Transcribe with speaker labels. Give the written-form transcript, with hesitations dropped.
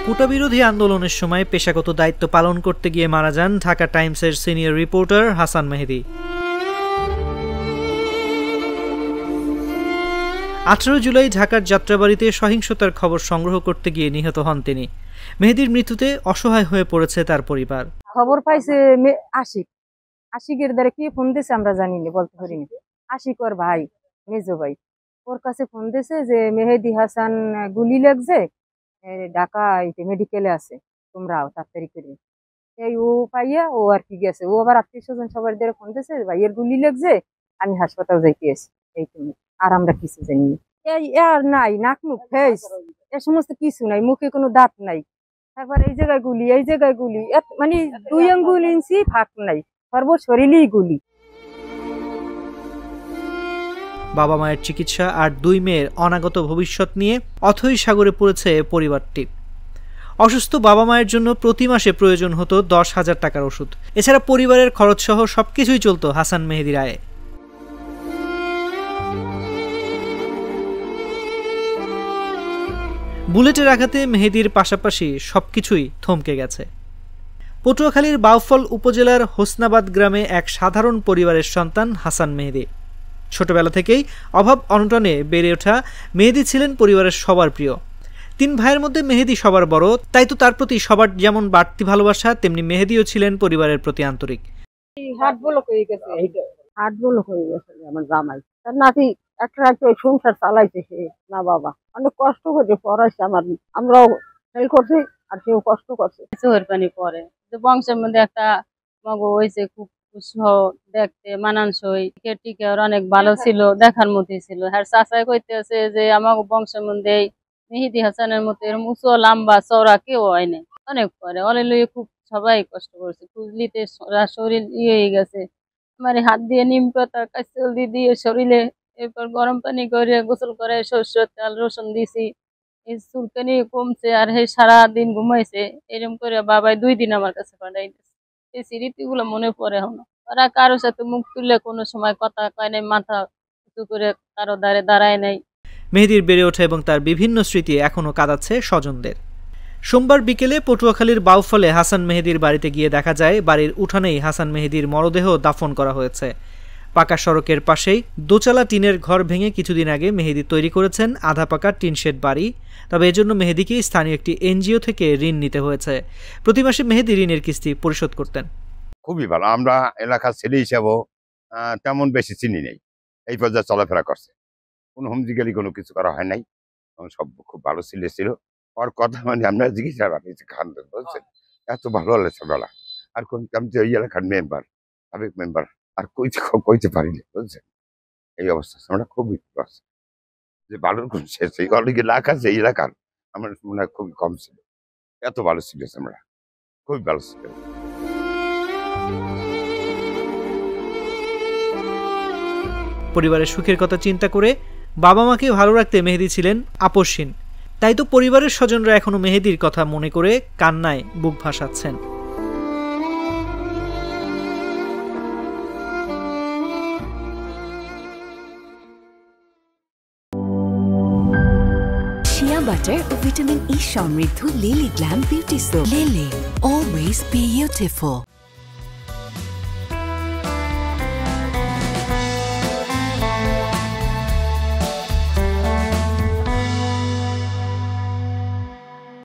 Speaker 1: কোটা বিরোধী আন্দোলনের সময় পেশাগত দায়িত্ব পালন করতে গিয়ে মারা যান ঢাকা টাইমসের সিনিয়র রিপোর্টার হাসান মেহেদী। 18 জুলাই ঢাকার যাত্রাবাড়িতে সহিংসতার খবর সংগ্রহ করতে গিয়ে নিহত হন তিনি। মেহেদীর মৃত্যুতে অসহায় হয়ে পড়েছে তার পরিবার।
Speaker 2: খবর পাইছে আশিকের দ্বারা কি ফোন দিয়েছে আমরা জানি না, বলতে পারিনি। আশিক ওর ভাই, মেজো ভাই, ওর কাছে ফোন দিয়েছে যে মেহেদী হাসান গুলি লাগছে, ঢাকা মেডিকেলে আছে, তোমরা তাড়াতাড়ি করে। এই ও পাইয়া ও আর কি গেছে, ও আবার আত্মীয় স্বজন সবার দ্বারা ফোন দিয়েছে ভাইয়ের গুলি লাগছে, আমি হাসপাতাল যাইতে আছি। এই তুমি আর আমরা কিছু জানি না। এই আর নাই, নাক মুখ ফেস এ সমস্ত কিছু নাই, মুখে কোনো দাঁত নাই। তারপর এই জায়গায় গুলি, এই জায়গায় গুলি, মানে 2 আঙ্গুল ইঞ্চি ফাঁক নাই, সর্ব শরীরেই গুলি।
Speaker 1: বাবা মায়ের চিকিৎসা আর 2 মেয়ের অনাগত ভবিষ্যৎ নিয়ে অথৈ সাগরে পড়েছে পরিবারটি। অসুস্থ বাবা মায়ের জন্য প্রতি মাসে প্রয়োজন হতো 10,000 টাকার ওষুধ। এছাড়া পরিবারের খরচসহ সবকিছুই চলত হাসান মেহেদীর আয়ে। বুলেটের আঘাতে মেহেদীর পাশাপাশি সবকিছুই থমকে গেছে। পটুয়াখালীর বাউফল উপজেলার হোসনাবাদ গ্রামে এক সাধারণ পরিবারের সন্তান হাসান মেহেদী। ছোটবেলা থেকেই অভাব অনটনে বেড়ে ওঠা মেহেদী ছিলেন পরিবারের সবার প্রিয়। 3 ভাইয়ের মধ্যে মেহেদী সবার বড়, তাই তো তার প্রতি সবার যেমন বাড়তি ভালোবাসা, তেমনি মেহেদীও ছিলেন পরিবারের প্রতি আন্তরিক।
Speaker 2: হার্ট ব্লক হয়ে গেছে, হার্ট ব্লক হয়ে গেছে আমার জামাই। তার নাতি একটা সংসার চালাইছে সে, না বাবা অনেক কষ্ট করে পড়াইছে, আমরাও ফেল করছি আর সেও কষ্ট করছে।
Speaker 3: চোখের পানি পরে বংশের মধ্যে একটা মগো হয়েছে, খুব দেখতে মানানসই, টিকে অনেক ভালো ছিল, দেখার মতোই ছিল। আর চাচাই কইতেছে যে আমার বংশের মধ্যে মেহেদী হাসানের মতো এরকম উঁচু লম্বা চওড়া কেউ হয় নাই। অনেক পরে অলে লইয়ে খুব সবাই কষ্ট করছে, খুঁজলিতে শরীর হয়ে গেছে। আমার হাত দিয়ে নিম পাতা কাঁচল দিয়ে শরীরে, এরপর গরম পানি করে গোসল করে সরষের তেল রসুন দিছি, এই চুলকানি কমছে। আর হে সারাদিন ঘুমাইছে, এরকম করে বাবাই 2 দিন আমার কাছে পাঠাই দিচ্ছে। এই স্মৃতিগুলো মনে পড়ে এখনো। ওরা কারোর সাথে মুখ তুললে কোনো সময় কথা কয় নাই, মাথা উঁচু করে কারো দ্বারে দাঁড়ায় নাই।
Speaker 1: মেহেদীর বেড়ে ওঠা এবং তার বিভিন্ন স্মৃতি এখনো কাঁদাচ্ছে স্বজনদের। সোমবার বিকেলে পটুয়াখালীর বাউফলে হাসান মেহেদীর বাড়িতে গিয়ে দেখা যায় বাড়ির উঠানেই হাসান মেহেদীর মরদেহ দাফন করা হয়েছে। পাকা সড়কের পাশেই দোচালা টিনের ঘর ভেঙে কিছুদিন আগে মেহেদী তৈরি করেছেন আধা পাকা টিন শেড বাড়ি। তবে এজন্য মেহেদীকে স্থানীয় একটি এনজিও থেকে ঋণ নিতে হয়েছে। প্রতি মাসে মেহেদী ঋণের কিস্তি পরিশোধ করতেন।
Speaker 4: খুবই ভালো, আমরা এলাকার ছেলে হিসাবেও তেমন বেশি চিনি নেই, এই পর্যায়ে চলাফেরা করছে, কোনো হুমজিগালি কোনো কিছু করা হয় নাই, সব খুব ভালো ছিল। ওর কথা মানে আমরা জিজ্ঞাসা বানিয়েছি খান বলছেন, এত ভালো হলেছে বলা। আর কোন আমি যে ওই এলাকার মেম্বার, সাবেক মেম্বার, আর কইতে পারিনি বুঝছেন। এই অবস্থা আমরা খুবই যে ভালোর কোন শেষ, এই অলরেডি লাখ আছে এই এলাকার, আমার মনে হয় খুবই কম ছিল, এত ভালো ছিল আমরা, খুবই ভালো ছিল।
Speaker 1: পরিবারের সুখের কথা চিন্তা করে বাবা মাকে ভালো রাখতে মেহেদী ছিলেন আপসহীন। তাই তো পরিবারের স্বজনরা এখনো মেহেদীর কথা মনে করে কান্নায় বুক ভাসাচ্ছেন।
Speaker 5: শিয়া বাটার ও ভিটামিন ই সমৃদ্ধ lily glam beauty soap. Lily, always beautiful.